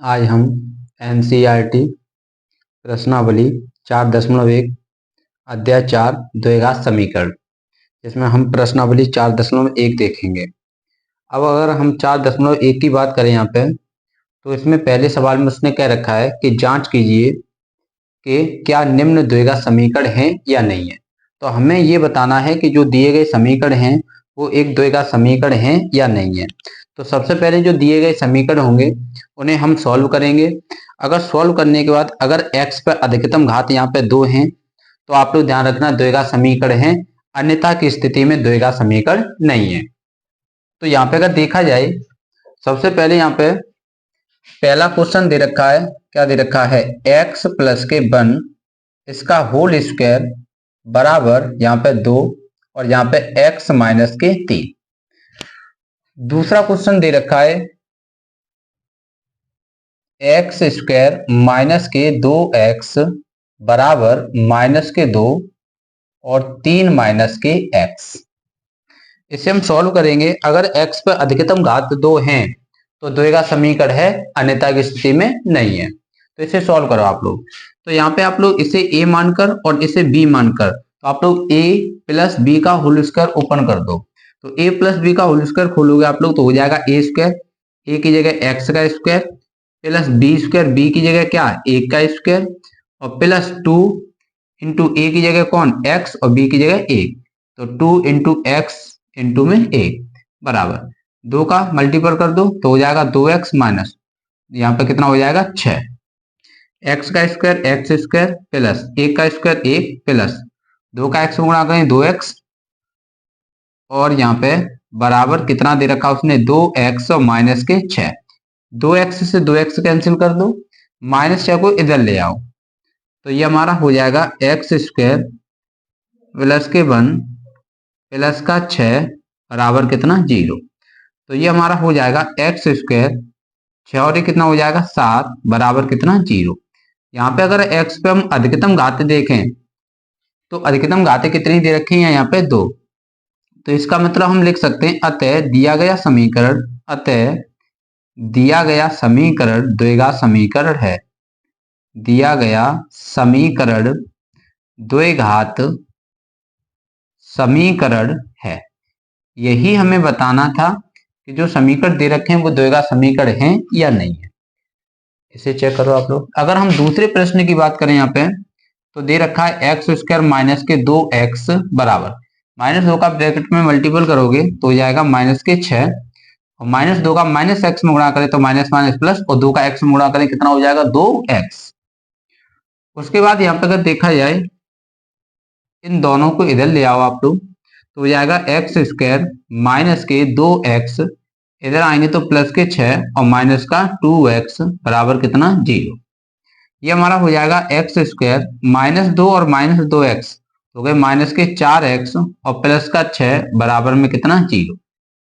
आज हम NCERT प्रश्नावली 4.1 अध्याय 4 द्विघात समीकरण, इसमें हम प्रश्नावली 4.1 देखेंगे। अब अगर हम 4.1 की बात करें यहाँ पे, तो इसमें पहले सवाल में उसने क्या रखा है कि जांच कीजिए कि क्या निम्न द्विघात समीकरण हैं या नहीं है। तो हमें ये बताना है कि जो दिए गए समीकरण हैं वो एक द्विघात समीकरण हैं या नहीं है। तो सबसे पहले जो दिए गए समीकरण होंगे उन्हें हम सॉल्व करेंगे। अगर सॉल्व करने के बाद अगर x पर अधिकतम घात यहाँ पे 2 हैं तो आप लोग ध्यान रखना द्विघात समीकरण है, अन्यथा की स्थिति में द्विघात समीकरण नहीं है। तो यहाँ पे अगर देखा जाए, सबसे पहले यहाँ पे पहला क्वेश्चन दे रखा है, क्या दे रखा है, x प्लस के 1 इसका होल स्क्वायर बराबर यहाँ पे 2 और यहाँ पे x माइनस के 3। दूसरा क्वेश्चन दे रखा है एक्स स्क्वायर माइनस के 2x बराबर माइनस के 2 और 3 माइनस के x। इसे हम सॉल्व करेंगे। अगर x पर अधिकतम घात 2 हैं तो द्विघात समीकरण है, अन्यथा की स्थिति में नहीं है। तो इसे सॉल्व करो आप लोग। तो यहाँ पे आप लोग इसे a मानकर और इसे b मानकर, तो आप लोग a प्लस b का होल स्क्वायर ओपन कर दो। तो a प्लस b का होल स्क्वायर खोलोगे आप लोग तो हो जाएगा a स्क्वायर, a की जगह x का square plus b square, b की जगह क्या, a का स्क्वायर और प्लस 2 इंटू a की जगह कौन, x और b की जगह a। तो 2 इंटू एक्स इंटू में a बराबर 2 का मल्टीपल कर दो तो हो जाएगा 2x माइनस यहाँ पे कितना हो जाएगा 6, x का स्क्वायर एक्स स्क्वायर प्लस 1 का स्क्वायर 1 प्लस 2 का x गुणा करें 2x और यहाँ पे बराबर कितना दे रखा उसने 2x और माइनस के 6। 2x से 2x कैंसिल कर दो, माइनस 6 को इधर ले आओ तो ये हमारा हो जाएगा एक्स स्क्वायर प्लस के 1 प्लस का 6 बराबर कितना 0। तो ये हमारा हो जाएगा एक्स स्क्वायर 6 और ये कितना हो जाएगा 7 बराबर कितना 0। यहाँ पे अगर x पे हम अधिकतम घात देखें तो अधिकतम घातें कितनी दे रखी हैं यहाँ पे 2। तो इसका मतलब हम लिख सकते हैं अतः दिया गया समीकरण द्विघात समीकरण है। दिया गया समीकरण द्विघात समीकरण है। यही हमें बताना था कि जो समीकरण दे रखे हैं वो द्विघात समीकरण हैं या नहीं है। इसे चेक करो आप लोग। अगर हम दूसरे प्रश्न की बात करें यहाँ पे, तो दे रखा है एक्स स्क्वायर माइनस के 2x बराबर माइनस 2 का ब्रैकेट में मल्टीपल करोगे तो हो जाएगा माइनस के 6 और माइनस 2 का माइनस एक्स में गुणा करें तो माइनस माइनस प्लस और 2 का एक्स में गुणा करें कितना हो जाएगा 2x। उसके बाद यहाँ पे अगर देखा जाए, इन दोनों को इधर ले आओ आप लोग तो हो जाएगा एक्स स्क्वायर माइनस के 2x, इधर आएंगे तो प्लस के 6 और माइनस का 2x बराबर कितना 0। ये हमारा हो जाएगा एक्स स्क्वायर माइनस 2 और माइनस 2x हो गए माइनस के 4x और प्लस का 6 बराबर में कितना 0।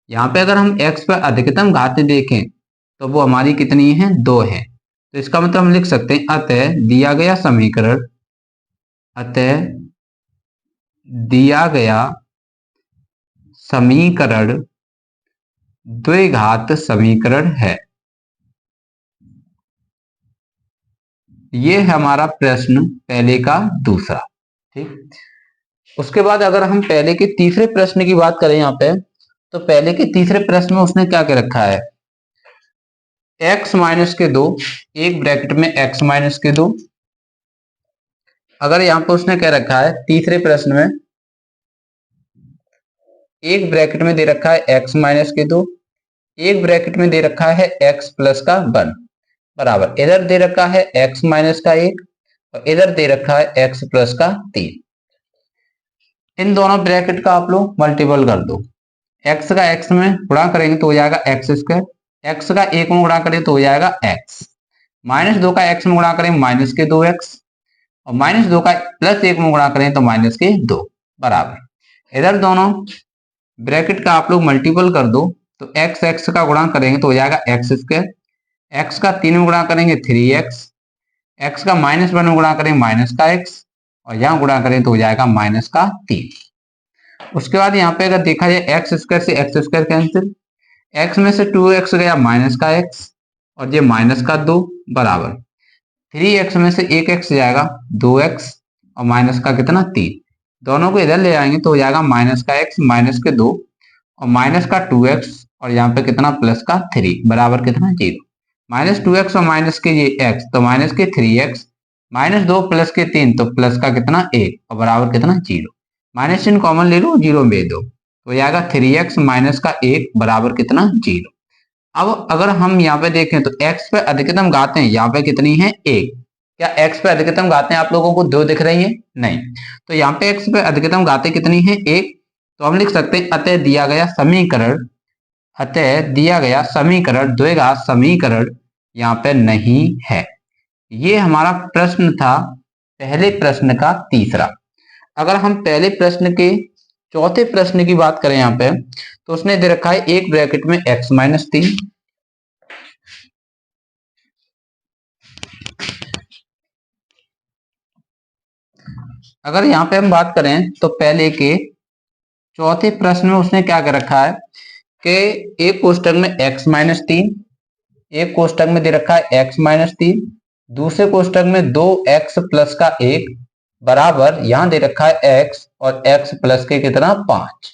यहाँ पे अगर हम x पर अधिकतम घात देखें तो वो हमारी कितनी है 2 है। तो इसका मतलब हम लिख सकते हैं अतः दिया गया समीकरण द्विघात समीकरण है। ये है हमारा प्रश्न पहले का दूसरा। ठीक, उसके बाद अगर हम पहले के तीसरे प्रश्न की बात करें यहाँ पे, तो पहले के तीसरे प्रश्न में उसने क्या क्या रखा है, x माइनस के 2, एक ब्रैकेट में x माइनस के 2। अगर यहाँ पे उसने क्या रखा है तीसरे प्रश्न में, एक ब्रैकेट में दे रखा है x माइनस के 2, एक ब्रैकेट में दे रखा है x प्लस का 1 बराबर इधर दे रखा है x माइनस का 1 और इधर दे रखा है x प्लस का 3। इन दोनों ब्रैकेट का आप लोग मल्टीपल कर दो, x का x में गुणा करेंगे तो हो जाएगा एक्स स्क्वायर, x का 1 में गुणा करें तो हो जाएगा x, माइनस 2 का x में गुणा करें माइनस के 2x और माइनस 2 का प्लस 1 में गुणा करें तो माइनस के 2 बराबर इधर दोनों ब्रैकेट का आप लोग मल्टीपल कर दो तो x का गुणा करेंगे तो हो जाएगा एक्स स्क्वायर, x का 3 में गुणा करेंगे 3x, x का माइनस 1 में गुणा करें माइनस का x और यहाँ गुणा करें तो हो जाएगा माइनस का 3। उसके बाद यहाँ पे अगर देखा जाए एक्स स्क्वायर से एक्स स्क्वायर कैंसिल, x में से 2x गया माइनस का x और ये माइनस का 2 बराबर 3x में से एक x जाएगा 2x और माइनस का कितना 3, दोनों को इधर ले आएंगे तो हो जाएगा माइनस का x माइनस के 2 और माइनस का 2x और यहाँ पे कितना प्लस का 3 बराबर कितना 0। माइनस 2x और माइनस के ये x तो माइनस के 3x माइनस 2 प्लस के 3 तो प्लस का कितना 1 और बराबर कितना 0। माइनस चिन्ह कॉमन ले लो, 0 में दो तो हो जाएगा 3x माइनस का 1 बराबर कितना 0। अब अगर हम यहाँ पे देखें तो x पे अधिकतम घातें यहाँ पे कितनी है 1। क्या x पे अधिकतम घातें आप लोगों को 2 दिख रही है? नहीं। तो यहाँ पे x पे अधिकतम घातें कितनी है 1। तो हम लिख सकते हैं अतः दिया गया समीकरण द्विघात समीकरण यहाँ पे नहीं है। ये हमारा प्रश्न था पहले प्रश्न का तीसरा। अगर हम पहले प्रश्न के चौथे प्रश्न की बात करें यहाँ पे तो उसने दे रखा है एक ब्रैकेट में x माइनस 3, अगर यहाँ पे हम बात करें तो पहले के चौथे प्रश्न में उसने क्या कर रखा है कि एक कोष्टक में x माइनस 3, एक कोष्टक में दे रखा है x माइनस 3, दूसरे कोष्टक में 2x प्लस का 1 बराबर यहां दे रखा है x और x प्लस के कितना 5।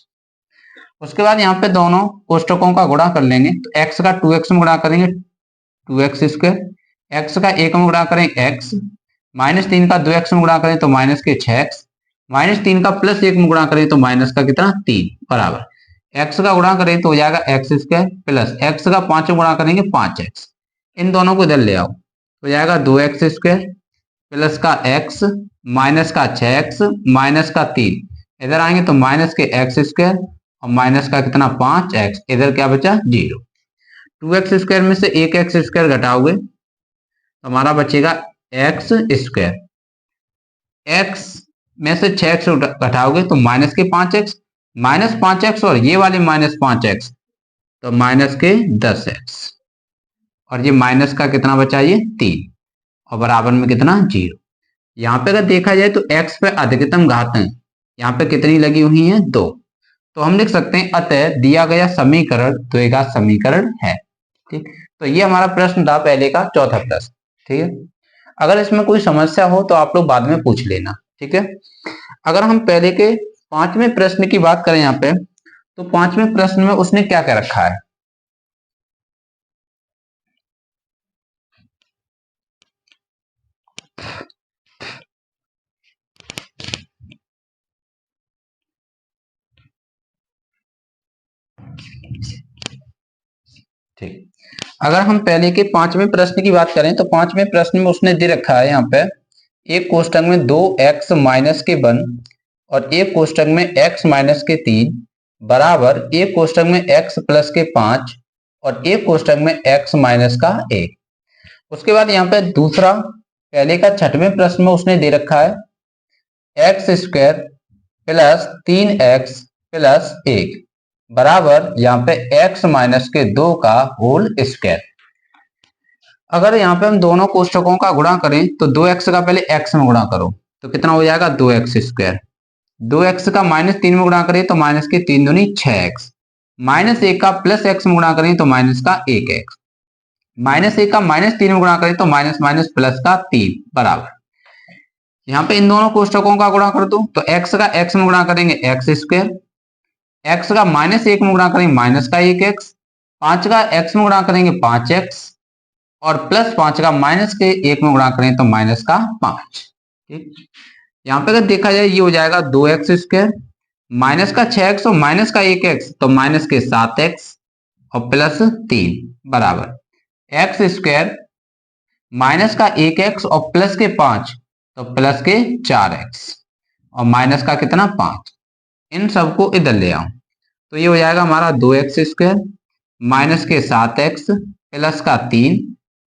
उसके बाद यहाँ पे दोनों कोष्टकों का गुणा कर लेंगे तो x का 2x में गुणा करेंगे 2x स्क्वायर, x का 1 में गुणा करें x, माइनस 3 का 2x में गुणा करें तो माइनस के 6x, माइनस 3 का प्लस 1 में गुणा करें तो माइनस का कितना 3 बराबर x का गुणा करें तो हो जाएगा x स्क्वायर प्लस x का 5 में गुणा करेंगे 5x, इन दोनों को इधर ले आओ तो हो जाएगा 2x स्क्वायर प्लस का x माइनस का 6x माइनस का 3, इधर आएंगे तो माइनस के x स्क्वायर और माइनस का कितना 5x, इधर क्या बचा 0। 2x स्क्वायर में से एक x स्क्वायर घटाओगे तो हमारा बचेगा x स्क्वायर, x में से 6x घटाओगे तो माइनस के 5x, माइनस 5x और ये वाले माइनस 5x तो माइनस के 10x और ये माइनस का कितना बचा ये 3 और बराबर में कितना 0। यहाँ पे अगर देखा जाए तो x पे अधिकतम घातें यहाँ पे कितनी लगी हुई हैं 2। तो हम लिख सकते हैं अतः दिया गया समीकरण द्विघात समीकरण है। ठीक, तो ये हमारा प्रश्न था पहले का चौथा प्रश्न। ठीक है, अगर इसमें कोई समस्या हो तो आप लोग बाद में पूछ लेना। ठीक है, अगर हम पहले के पांचवें प्रश्न की बात करें यहाँ पे तो पांचवें प्रश्न में उसने क्या क्या रखा है। ठीक, अगर हम पहले के पांचवें प्रश्न की बात करें तो पांचवें प्रश्न में उसने दे रखा है यहाँ पे एक कोष्टक में 2x माइनस के 1 और एक कोष्टक में x माइनस के 3 बराबर एक कोष्टक में x प्लस के 5 और एक कोष्टक में x माइनस का 1। उसके बाद यहाँ पे दूसरा पहले का छठवें प्रश्न में उसने दे रखा है x square plus 3x plus 1 बराबर यहाँ पे x माइनस के 2 का होल स्क्वायर। अगर यहाँ पे हम दोनों कोष्टकों का गुणा करें तो 2x का पहले x में गुणा करो तो कितना हो जाएगा 2x स्क्वायर, 2x का माइनस 3 में गुणा करें तो माइनस के 3 दूनी 6x, माइनस 1 का प्लस x में गुणा करें तो माइनस का 1x, माइनस 1 का माइनस 3 में गुणा करें तो माइनस माइनस प्लस का 3 बराबर यहाँ पे इन दोनों कोष्टकों का गुणा कर दो तो x का x में गुणा करेंगे x स्क्वायर, x का माइनस 1 में गुणा करेंगे माइनस का 1x, 5 का x में गुणा करेंगे 5x और प्लस 5 का माइनस के 1 में गुणा करें तो माइनस का 5। ठीक, यहाँ पे अगर देखा जाए ये हो जाएगा 2x स्क्वायर माइनस का 6x और माइनस का 1x तो माइनस के 7x और प्लस 3 बराबर x स्क्वायर माइनस का 1x और प्लस के 5 तो प्लस के 4x और माइनस का कितना 5, इन सबको इधर ले आओ तो ये हो जाएगा हमारा 2x स्क्वायर माइनस के 7x प्लस का 3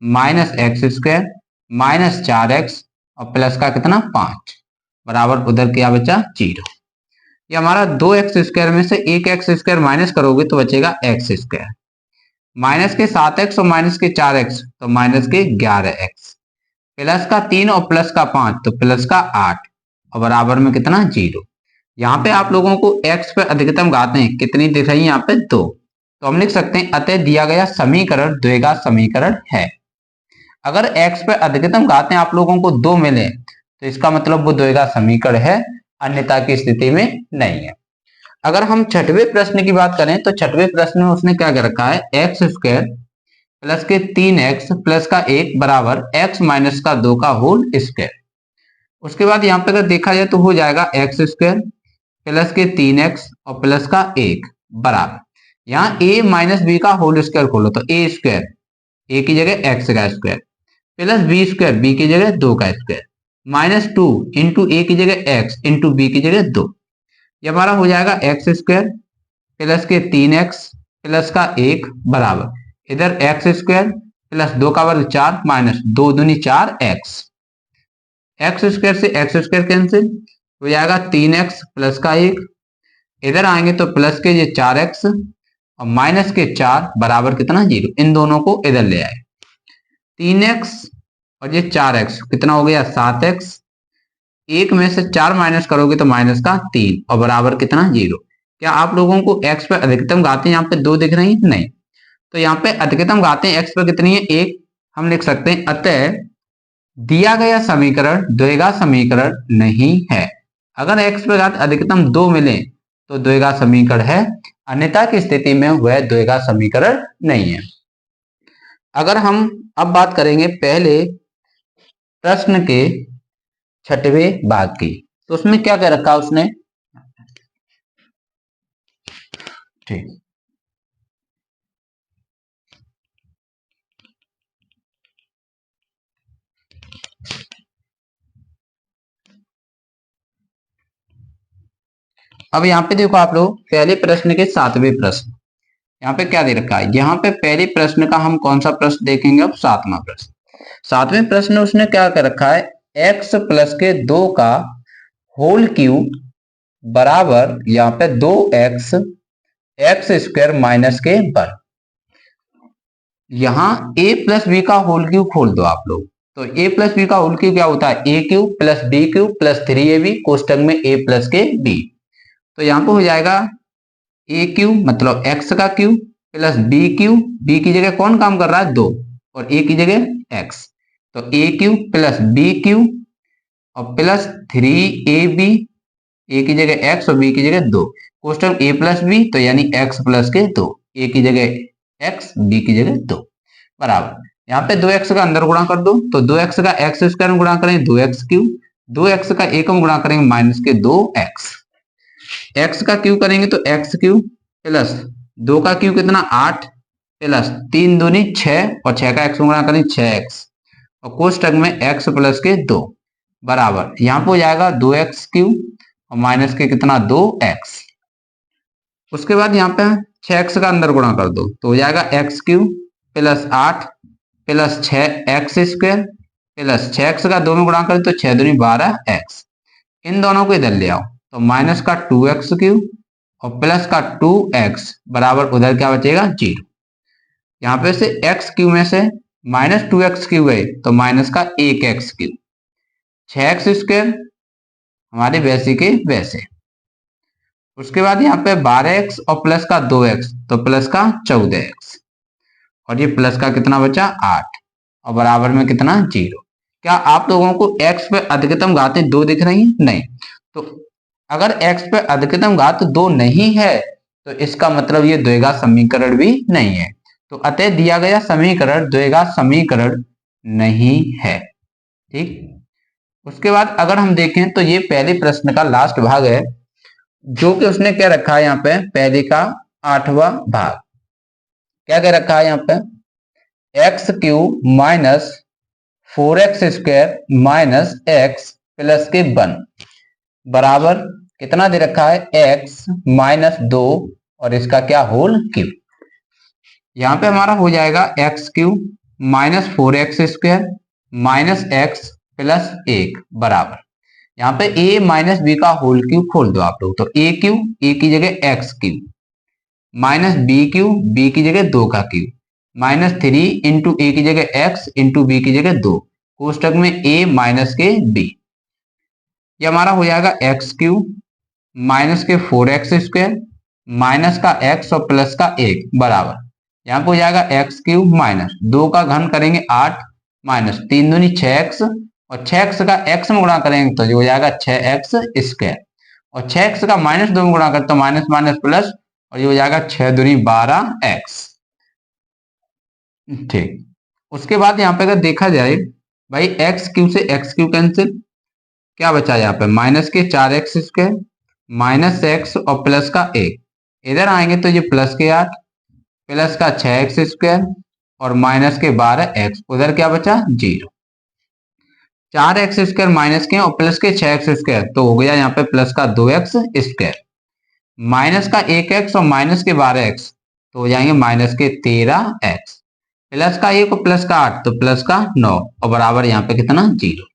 minus x square minus 4x और प्लस का कितना 5 बराबर उधर क्या बचा 0। ये हमारा 2x स्क्वायर में से एक x स्क्वायर माइनस करोगे तो बचेगा x स्क्वायर, माइनस के 7x और माइनस के 4x तो माइनस के 11x, प्लस का 3 और प्लस का 5 तो प्लस का 8 और बराबर में कितना 0। यहाँ पे आप लोगों को x पे अधिकतम घातें कितनी दिख रही है यहाँ पे 2, तो हम लिख सकते हैं अतः दिया गया समीकरण द्विघात समीकरण है। अगर x पे अधिकतम घातें आप लोगों को 2 मिले तो इसका मतलब वो द्विघात समीकरण है, अन्यथा की स्थिति में नहीं है। अगर हम छठवें प्रश्न की बात करें तो छठवें प्रश्न में उसने क्या कर रखा है, एक्स स्क्वायर प्लस के 3x प्लस का 1 बराबर x माइनस का 2 का होल स्क्वायर। उसके बाद यहाँ पे अगर देखा जाए तो हो जाएगा एक्स स्क्वायर प्लस के 3x और प्लस का 1 बराबर, यहाँ a माइनस बी का होल स्क्वायर खोलो तो a स्क्वायर, a की जगह x का square, plus b square, b की जगह 2 का स्क्वायर, माइनस 2 इंटू a की जगह x इंटू बी की जगह 2। ये हमारा हो जाएगा एक्स स्क्वायर प्लस के 3x प्लस का 1 बराबर इधर एक्स स्क्वायर प्लस 2 का वर्ग 4 माइनस 2 दूनी 4 एक्स स्क्वायर से एक्स स्क्वायर कैंसिल हो जाएगा 3x प्लस का 1, इधर आएंगे तो प्लस के ये 4x और माइनस के 4 बराबर कितना 0, इन दोनों को इधर ले आए 3x और ये 4x कितना हो गया 7x, एक में से 4 माइनस करोगे तो माइनस का 3 और बराबर कितना 0। क्या आप लोगों को x पे अधिकतम घातें यहाँ पे 2 दिख रही हैं? नहीं। तो यहाँ पे अधिकतम घातें x पे कितनी है 1, हम लिख सकते हैं अतः दिया गया समीकरण द्विघात समीकरण नहीं है। अगर x पे घात अधिकतम 2 मिले तो द्विघात समीकरण है, अन्यथा की स्थिति में वह द्विघात समीकरण नहीं है। अगर हम अब बात करेंगे पहले प्रश्न के छठवें भाग की, तो उसमें क्या कह रखा उसने, ठीक अब यहाँ पे देखो आप लोग पहले प्रश्न के 7वें प्रश्न, यहाँ पे क्या दे रखा है, यहाँ पे पहले प्रश्न का हम कौन सा प्रश्न देखेंगे, अब 7वां प्रश्न। 7वें प्रश्न उसने क्या कर रखा है, x प्लस के 2 का होल क्यूब बराबर यहाँ पे 2x एक्स स्क्वायर माइनस के 1। यहाँ a प्लस बी का होल क्यूब खोल दो आप लोग, तो a प्लस बी का होल क्यूब क्या होता है, a cube plus b cube plus 3ab कोष्टक में a प्लस के b। तो यहाँ पे हो जाएगा a क्यूब मतलब x का cube plus b cube, b की जगह कौन काम कर रहा है 2 और a की जगह x, तो a cube plus b cube और प्लस 3ab, a की जगह x और b की जगह 2 कोष्टक a प्लस b, तो यानी x प्लस के 2, a की जगह x b की जगह 2 बराबर, यहाँ पे 2x का अंदर गुणा कर दो तो 2x का x स्क्वायर में गुणा करेंगे 2x क्यूब, 2x का एक में गुणा करेंगे माइनस के 2x, x का क्यूब करेंगे तो x क्यूब प्लस 2 का क्यूब कितना 8 प्लस 3 दूनी 6 और 6 का x में गुणा करेंगे 6x और कोष्टक में x प्लस के 2 बराबर, यहाँ पे हो जाएगा 2x क्यूब और माइनस के कितना 2x। उसके बाद यहाँ पे 6x का अंदर गुणा कर दो तो हो जाएगा x cube plus 8 plus 6x square plus 6x का 2 में गुणा करें तो 6 दूनी 12x, इन दोनों को इधर ले आओ तो माइनस का 2x क्यूब और प्लस का 2x बराबर उधर क्या बचेगा 0। यहाँ पे से x क्यूब में से माइनस 2x क्यूब गए तो माइनस का 1x क्यूब, 6x स्क्वायर हमारे वैसे के वैसे। उसके बाद यहाँ पे 12x और प्लस का 2x तो प्लस का 14x और ये प्लस का कितना बचा 8 और बराबर में कितना 0। क्या आप लोगों को x पे अधिकतम घातें 2 दिख रही हैं? नहीं। तो अगर x पे अधिकतम घात 2 नहीं है तो इसका मतलब ये द्विघात समीकरण भी नहीं है, तो अतः दिया गया समीकरण द्विघात समीकरण नहीं है। ठीक, उसके बाद अगर हम देखें तो ये पहले प्रश्न का लास्ट भाग है, जो कि उसने क्या रखा है यहाँ पे पहले का 8वां भाग, क्या क्या रखा है यहाँ पे, x cube minus 4x square minus x plus के 1 बराबर कितना दे रखा है x माइनस 2 और इसका क्या होल क्यूब। यहाँ पे हमारा हो जाएगा x cube minus 4x square minus x plus 1 बराबर, यहाँ पे a माइनस बी का होल क्यूब खोल दो आप लोग तो a क्यूब, a की जगह x cube minus b cube, b की जगह 2 का क्यूब माइनस 3 इंटू ए की जगह x इंटू बी की जगह 2 कोष्टक में a माइनस के b। ये हमारा हो जाएगा एक्स क्यूब माइनस के 4x स्क्वायर माइनस का x और प्लस का 1 बराबर, यहाँ पे हो जाएगा एक्स क्यूब माइनस 2 का घन करेंगे 8 माइनस 3 दूनी 6x और 6x का x में गुणा करेंगे तो जो हो जाएगा 6x स्क्वायर और 6x का माइनस 2 में गुणा करते तो माइनस माइनस प्लस और ये हो जाएगा 6 दूनी 12x। ठीक, उसके बाद यहाँ पे अगर देखा जाए भाई एक्स क्यू से एक्स क्यू कैंसिल, क्या बचा यहाँ पे माइनस के 4x स्क्वायर माइनस एक्स और प्लस का 1, इधर आएंगे तो ये प्लस के 8 प्लस का 6x स्क्वायर और माइनस के 12x, उधर क्या बचा 0, 4x स्क्वायर माइनस के और प्लस के 6x स्क्वायर तो हो गया यहाँ पे प्लस का 2x स्क्वायर माइनस का 1x और माइनस के 12x तो हो जाएंगे माइनस के 13x प्लस का 1 और प्लस का 8 तो प्लस का 9 और बराबर यहाँ पे कितना 0।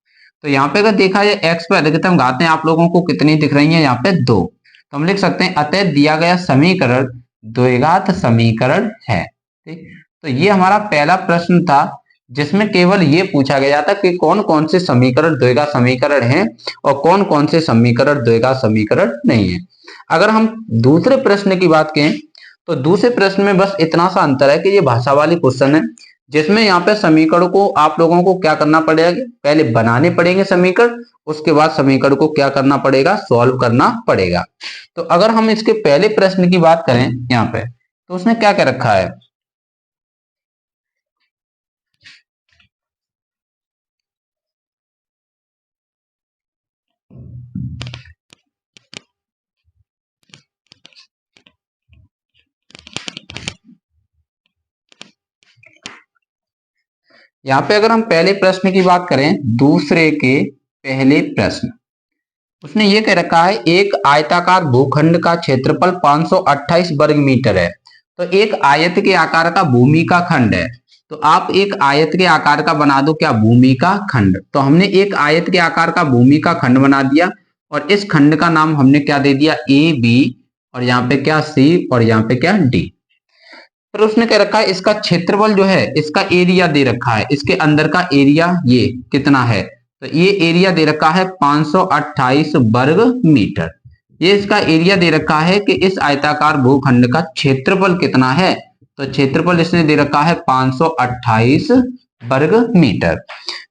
तो यहाँ पे अगर देखा जाए x पर अधिकतम घातें आप लोगों को कितनी दिख रही हैं, यहाँ पे 2, तो हम लिख सकते हैं अतः दिया गया समीकरण द्विघात समीकरण है। ठीक, तो ये हमारा पहला प्रश्न था जिसमें केवल ये पूछा गया था कि कौन कौन से समीकरण द्विघात समीकरण हैं और कौन कौन से समीकरण द्विघात समीकरण नहीं है। अगर हम दूसरे प्रश्न की बात करें तो दूसरे प्रश्न में बस इतना सा अंतर है कि ये भाषा वाली क्वेश्चन है जिसमें यहाँ पे समीकरण को आप लोगों को क्या करना पड़ेगा, पहले बनाने पड़ेंगे समीकरण, उसके बाद समीकरण को क्या करना पड़ेगा सॉल्व करना पड़ेगा। तो अगर हम इसके पहले प्रश्न की बात करें यहाँ पे तो उसने क्या क्या रखा है, यहाँ पे अगर हम पहले प्रश्न की बात करें दूसरे के पहले प्रश्न, उसने ये कह रखा है एक आयताकार भूखंड का क्षेत्रफल 528 वर्ग मीटर है। तो एक आयत के आकार का भूमि का खंड है, तो आप एक आयत के आकार का बना दो क्या भूमि का खंड, तो हमने एक आयत के आकार का भूमि का खंड बना दिया और इस खंड का नाम हमने क्या दे दिया ए बी और यहाँ पे क्या सी और यहाँ पे क्या डी। फिर उसने कह रखा है इसका क्षेत्रफल जो है इसका एरिया दे रखा है, इसके अंदर का एरिया ये कितना है, तो ये एरिया दे रखा है 528 वर्ग मीटर। ये इसका एरिया दे रखा है कि इस आयताकार भूखंड का क्षेत्रफल कितना है, तो क्षेत्रफल इसने दे रखा है 528 वर्ग मीटर।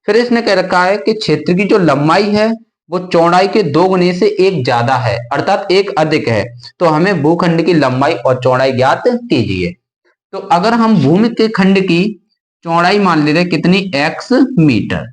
फिर इसने कह रखा है कि क्षेत्र की जो लंबाई है वो चौड़ाई के 2 गुने से एक ज्यादा है अर्थात एक अधिक है, तो हमें भूखंड की लंबाई और चौड़ाई ज्ञात कीजिए। तो अगर हम भूमि के खंड की चौड़ाई मान ले रहे कितनी x मीटर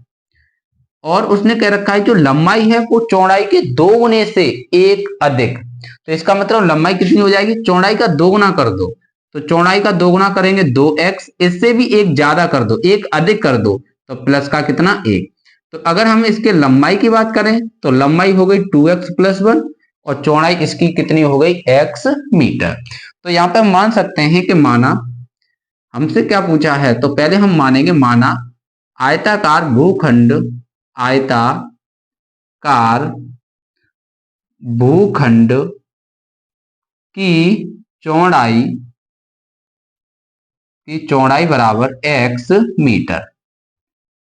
और उसने कह रखा है जो लंबाई है वो चौड़ाई के 2 गुने से एक अधिक, तो इसका मतलब लंबाई कितनी हो जाएगी चौड़ाई का 2 गुना कर दो, तो चौड़ाई का 2 गुना करेंगे 2x, इससे भी एक ज्यादा कर दो एक अधिक कर दो तो प्लस का कितना 1। तो अगर हम इसके लंबाई की बात करें तो लंबाई हो गई 2x प्लस 1 और चौड़ाई इसकी कितनी हो गई x मीटर। तो यहाँ पे हम मान सकते हैं कि माना हमसे क्या पूछा है, तो पहले हम मानेंगे माना आयताकार भूखंड आयताकार भूखंड की चौड़ाई बराबर x मीटर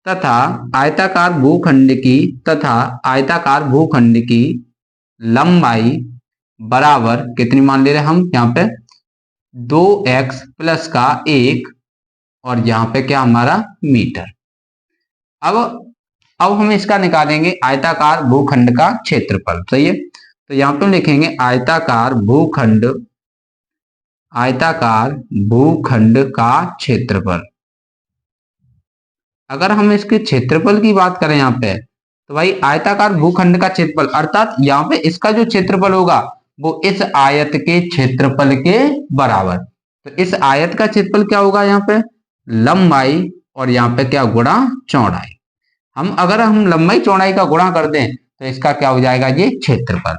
तथा आयताकार भूखंड की लंबाई बराबर कितनी मान ले रहे हैं हम यहाँ पे 2x प्लस का 1 और यहाँ पे क्या हमारा मीटर। अब हम इसका निकालेंगे आयताकार भूखंड का क्षेत्रफल, सही है। तो यहाँ पे हम लिखेंगे आयताकार भूखंड का क्षेत्रफल। अगर हम इसके क्षेत्रफल की बात करें यहाँ पे तो भाई आयताकार भूखंड का क्षेत्रफल अर्थात यहाँ पे इसका जो क्षेत्रफल होगा वो इस आयत के क्षेत्रफल के बराबर, तो इस आयत का क्षेत्रफल क्या होगा यहाँ पे लंबाई और यहाँ पे क्या गुणा चौड़ाई। अगर हम लंबाई चौड़ाई का गुणा कर दें तो इसका क्या हो जाएगा ये क्षेत्रफल।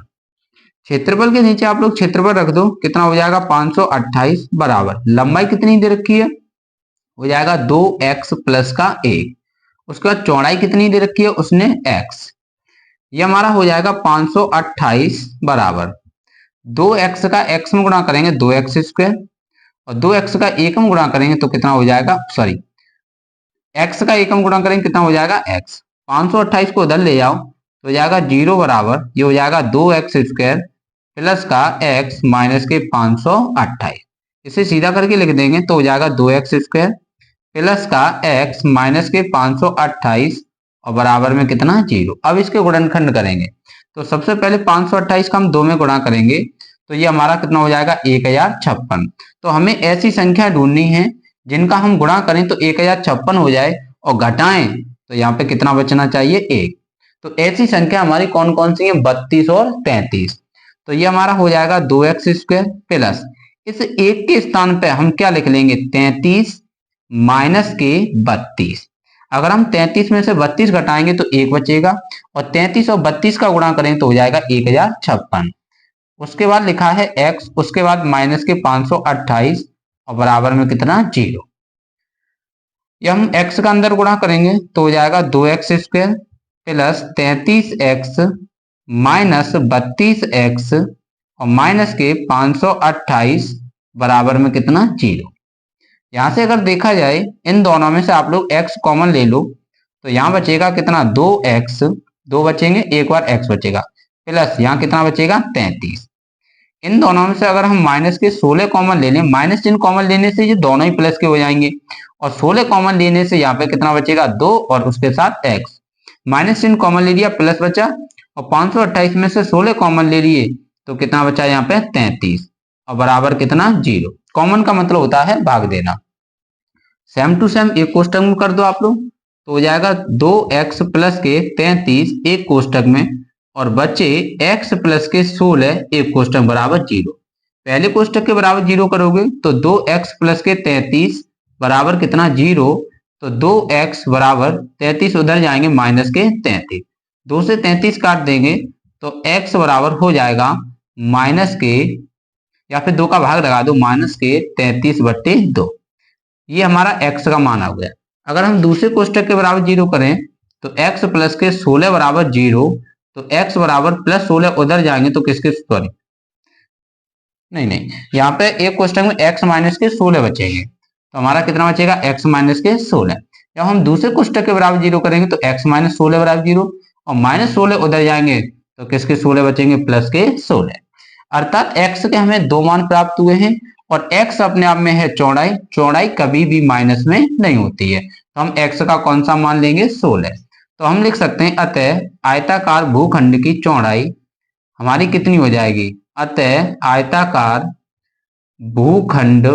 क्षेत्रफल के नीचे आप लोग क्षेत्रफल रख दो, कितना हो जाएगा 528 बराबर लंबाई कितनी दे रखी है हो जाएगा 2x प्लस का 1, उसके बाद चौड़ाई कितनी दे रखी है उसने x, ये हमारा हो जाएगा 528 बराबर 2x का x में गुणा करेंगे 2x स्क्वायर और 2x का 1 में गुणा करेंगे तो कितना हो जाएगा x का 1 में गुणा करेंगे कितना हो जाएगा x। 528 को उधर ले जाओ तो हो जाएगा 0 बराबर ये हो जाएगा 2x स्क्वायर प्लस का x माइनस के 528। इसे सीधा करके लिख देंगे तो हो जाएगा 2x स्क्वायर प्लस का x माइनस के 528 और बराबर में कितना 0। अब इसके गुणनखंड करेंगे तो सबसे पहले 528 का हम 2 में गुणा करेंगे तो ये हमारा कितना हो जाएगा 1056। तो हमें ऐसी संख्या ढूंढनी है जिनका हम गुणा करें तो 1056 हो जाए और घटाएं तो यहाँ पे कितना बचना चाहिए 1। तो ऐसी संख्या हमारी कौन कौन सी है 32 और 33। तो ये हमारा हो जाएगा 2x स्क्वायर प्लस इस एक के स्थान पे हम क्या लिख लेंगे 33 माइनस के 32। अगर हम 33 में से 32 घटाएंगे तो 1 बचेगा और 33 और 32 का गुणा करें तो हो जाएगा 1056। उसके बाद लिखा है x, उसके बाद माइनस के 528 और बराबर में कितना 0। ये हम x का अंदर गुणा करेंगे तो हो जाएगा 2x square plus 33x minus 32x और माइनस के 528 बराबर में कितना 0। यहां से अगर देखा जाए इन दोनों में से आप लोग x कॉमन ले लो तो यहाँ बचेगा कितना 2x, 2 बचेंगे एक बार x बचेगा प्लस यहाँ कितना बचेगा 33। इन दोनों में से अगर हम माइनस के 16 कॉमन ले लें, माइनस चिन्ह कॉमन लेने से ये दोनों ही प्लस के हो जाएंगे और 16 कॉमन लेने से यहाँ पे कितना बचेगा 2 और उसके साथ x। माइनस चिन्ह कॉमन ले लिया प्लस बचा और 528 में से 16 कॉमन ले लिए तो कितना बचा यहाँ पे 33 और बराबर कितना 0। कॉमन का मतलब होता है भाग देना। सेम टू सेम एक कोष्टक में कर दो आप लोग तो हो जाएगा 2x प्लस के 33 एक कोष्टक में और बचे x प्लस के 16 एक कोष्टक बराबर 0। पहले कोष्टक के बराबर 0 करोगे तो 2x प्लस के 33 बराबर कितना 0। तो 2x बराबर 33 उधर जाएंगे माइनस के 33, 2 से 33 काट देंगे तो x बराबर हो जाएगा माइनस के या फिर 2 का भाग लगा दो माइनस के 33/2। ये हमारा x का मान आ गया। अगर हम दूसरे कोष्टक के बराबर 0 करें तो x प्लस के 16 बराबर 0 तो x बराबर प्लस 16 उधर जाएंगे तो किसके सॉरी नहीं यहाँ पे एक कोष्टक में x माइनस के 16 बचेंगे तो हमारा कितना बचेगा x माइनस के 16। जब हम दूसरे कोष्टक के बराबर 0 करेंगे तो x माइनस 16 बराबर 0 और माइनस 16 उधर जाएंगे तो किसके 16 बचेंगे प्लस के 16। अर्थात x के हमें 2 मान प्राप्त हुए हैं और x अपने आप में है चौड़ाई, चौड़ाई कभी भी माइनस में नहीं होती है तो हम x का कौन सा मान लेंगे 16। तो हम लिख सकते हैं अतः आयताकार भूखंड की चौड़ाई हमारी कितनी हो जाएगी, अतः आयताकार भूखंड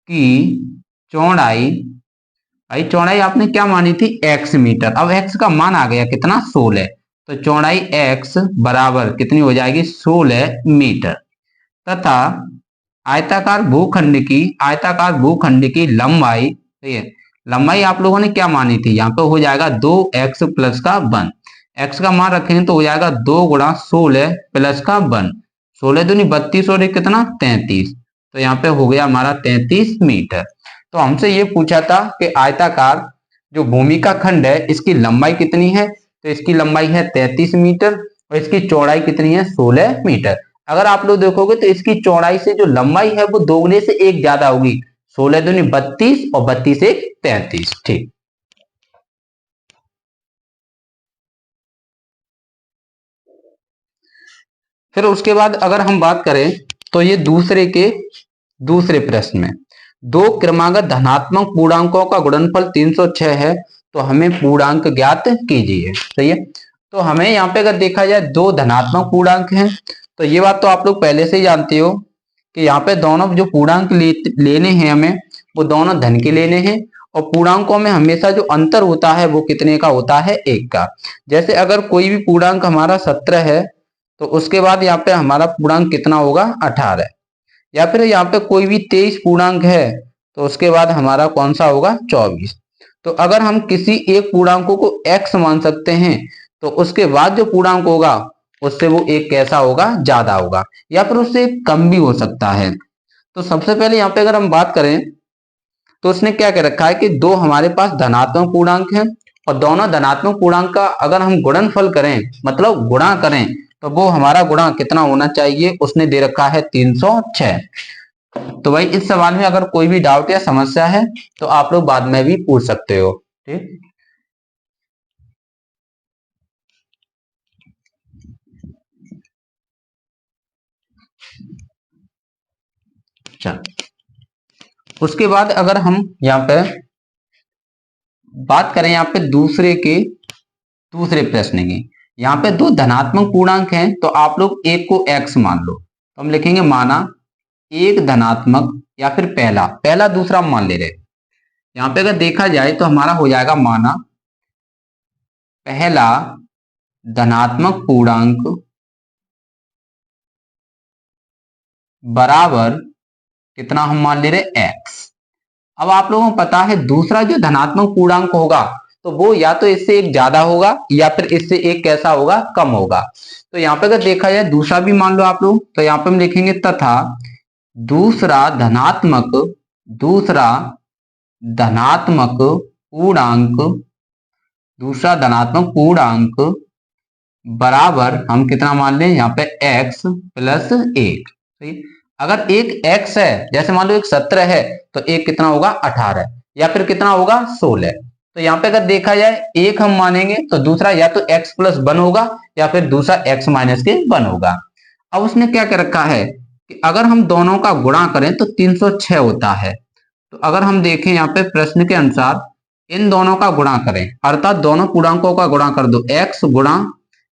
की चौड़ाई, भाई चौड़ाई आपने क्या मानी थी x मीटर, अब x का मान आ गया कितना 16 तो चौड़ाई x बराबर कितनी हो जाएगी 16 मीटर तथा आयताकार भूखंड की लंबाई, ठीक है लंबाई आप लोगों ने क्या मानी थी यहाँ पे हो जाएगा 2x प्लस का 1, x का मान रखेंगे तो हो जाएगा 2 गुणा 16 प्लस का 1, 16 दूनी 32 और एक कितना 33 तो यहाँ पे हो गया हमारा 33 मीटर। तो हमसे ये पूछा था कि आयताकार जो भूमि का खंड है इसकी लंबाई कितनी है तो इसकी लंबाई है 33 मीटर और इसकी चौड़ाई कितनी है 16 मीटर। अगर आप लोग देखोगे तो इसकी चौड़ाई से जो लंबाई है वो दोगुने से एक ज्यादा होगी, 16 दूनी 32 और 32 एक 33। ठीक, फिर उसके बाद अगर हम बात करें तो ये दूसरे प्रश्न में दो क्रमागत धनात्मक पूर्णांकों का गुणनफल 306 है तो हमें पूर्णांक ज्ञात कीजिए। सही है, तो हमें यहाँ पे अगर देखा जाए दो धनात्मक पूर्णांक हैं तो ये बात तो आप लोग पहले से ही जानते हो कि यहाँ पे दोनों जो पूर्णांक लेने हैं हमें वो दोनों धन के लेने हैं और पूर्णांकों में हमेशा जो अंतर होता है वो कितने का होता है 1 का। जैसे अगर कोई भी पूर्णांक हमारा 17 है तो उसके बाद यहाँ पे हमारा पूर्णांक कितना होगा 18, या फिर यहाँ पे कोई भी 23 पूर्णांक है तो उसके बाद हमारा कौन सा होगा 24। तो अगर हम किसी एक पूर्णांक को x मान सकते हैं तो उसके बाद जो पूर्णांक होगा उससे वो एक कैसा होगा ज्यादा होगा या फिर उससे कम भी हो सकता है। तो सबसे पहले यहाँ पे अगर हम बात करें तो उसने क्या कह रखा है कि दो हमारे पास धनात्मक पूर्णांक हैं और दोनों धनात्मक पूर्णांक का अगर हम गुणनफल करें मतलब गुणा करें तो वो हमारा गुणा कितना होना चाहिए, उसने दे रखा है 306। तो भाई इस सवाल में अगर कोई भी डाउट या समस्या है तो आप लोग बाद में भी पूछ सकते हो। ठीक। चलो उसके बाद अगर हम यहाँ पे बात करें यहाँ पे दूसरे प्रश्न की, यहाँ पे दो धनात्मक पूर्णांक हैं तो आप लोग एक को x मान लो, तो हम लिखेंगे माना एक धनात्मक या फिर पहला दूसरा मान ले रहे। यहाँ पे अगर देखा जाए तो हमारा हो जाएगा माना पहला धनात्मक पूर्णांक बराबर कितना हम मान ले रहे x। अब आप लोगों को पता है दूसरा जो धनात्मक पूर्णांक होगा तो वो या तो इससे एक ज्यादा होगा या फिर इससे एक कैसा होगा, कम होगा। तो यहाँ पे अगर देखा जाए दूसरा भी मान लो आप लोग, तो यहाँ पे हम लिखेंगे तथा दूसरा धनात्मक पूर्णांक बराबर हम कितना मान लें यहाँ पे x प्लस 1। सही, अगर एक x है, जैसे मान लो एक 17 है तो एक कितना होगा 18 या फिर कितना होगा 16। तो यहाँ पे अगर देखा जाए एक हम मानेंगे तो दूसरा या तो x प्लस 1 होगा या फिर दूसरा x माइनस के 1 होगा। अब उसने क्या कर रखा है कि अगर हम दोनों का गुणा करें तो 306 होता है। तो अगर हम देखें यहाँ पे प्रश्न के अनुसार इन दोनों का गुणा करें, अर्थात दोनों पूर्णांकों का गुणा कर दो, x गुणा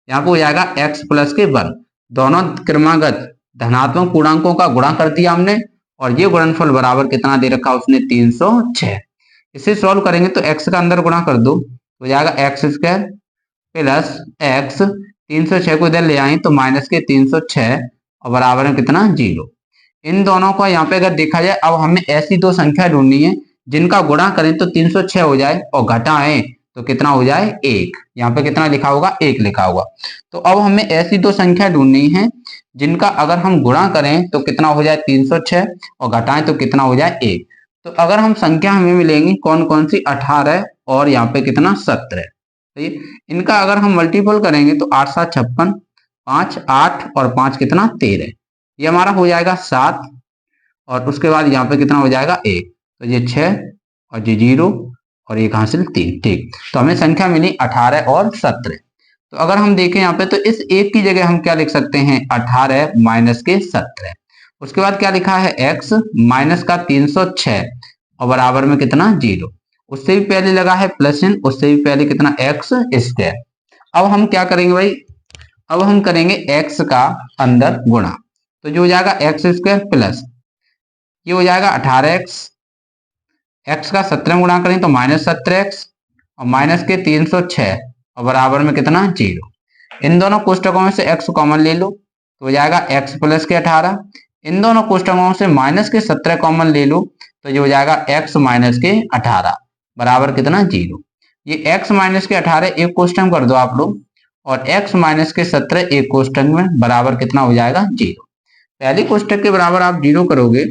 यहाँ पे हो जाएगा x प्लस के 1, दोनों क्रमागत धनात्मक पूर्णांकों का गुणा कर दिया हमने और ये गुणनफल बराबर कितना दे रखा उसने 306। इसे सॉल्व करेंगे तो x का अंदर गुणा कर दो तो जाएगा x स्क्वायर प्लस x, 306 को इधर ले आए तो माइनस के 306 और बराबर में कितना 0। इन दोनों को यहाँ पे अगर देखा जाए अब हमें ऐसी दो संख्या ढूंढनी है जिनका गुणा करें तो 306 हो जाए और घटाएं तो कितना हो जाए 1। यहाँ पे कितना लिखा होगा 1 लिखा होगा। तो अब हमें ऐसी दो संख्या ढूंढनी है जिनका अगर हम गुणा करें तो कितना हो जाए 306 और घटाएं तो कितना हो जाए 1। तो अगर हम संख्या हमें मिलेंगी कौन कौन सी, 18 और यहाँ पे कितना 17। तो इनका अगर हम मल्टीपल करेंगे तो 8 7 56, 5 8 और 5 कितना 13, ये हमारा हो जाएगा 7 और उसके बाद यहाँ पे कितना हो जाएगा 1, तो ये 6 और ये 0 और एक हासिल 3। ठीक, तो हमें संख्या मिली 18 और 17। तो अगर हम देखें यहाँ पे तो इस एक की जगह हम क्या लिख सकते हैं 18 माइनस के 17। उसके बाद क्या लिखा है x माइनस का 306 और बराबर में कितना 0, उससे भी पहले लगा है प्लस चिन्ह, उससे भी पहले कितना x स्क्वायर। अब हम क्या करेंगे भाई, अब हम करेंगे x का अंदर गुणा, तो जो हो जाएगा x स्क्वायर प्लस ये हो जाएगा 18x, x का 17 गुणा करें तो माइनस 17x और माइनस के 306 और बराबर में कितना 0। इन दोनों कोष्टकों में से x कॉमन ले लो तो हो जाएगा x प्लस के 18। इन दोनों कोष्टकों से माइनस के 17 कॉमन ले लो तो ये हो जाएगा x माइनस के 18 बराबर कितना 0। ये x माइनस के 18 एक कोष्टक कर दो आप लोग और x माइनस के 17 एक कोष्टक में बराबर कितना हो जाएगा 0। पहले कोष्टक के बराबर आप 0 करोगे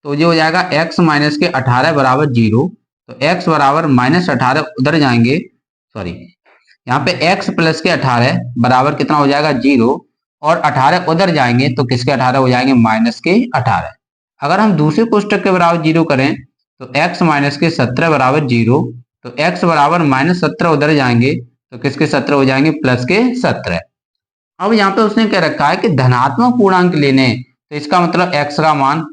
तो ये हो जाएगा x माइनस के 18 बराबर 0। तो x बराबर माइनस 18 उधर जाएंगे, सॉरी यहाँ पे x प्लस के 18 बराबर कितना हो जाएगा 0 और 18 उधर जाएंगे तो किसके 18 हो जाएंगे माइनस के 18। अगर हम दूसरे कोष्टक के बराबर 0 करें तो x माइनस के 17 बराबर 0, तो x बराबर माइनस 17 उधर जाएंगे तो किसके 17 हो जाएंगे प्लस के 17। अब यहाँ पे उसने क्या रखा है कि धनात्मक पूर्णांक लेने, तो इसका मतलब x का मान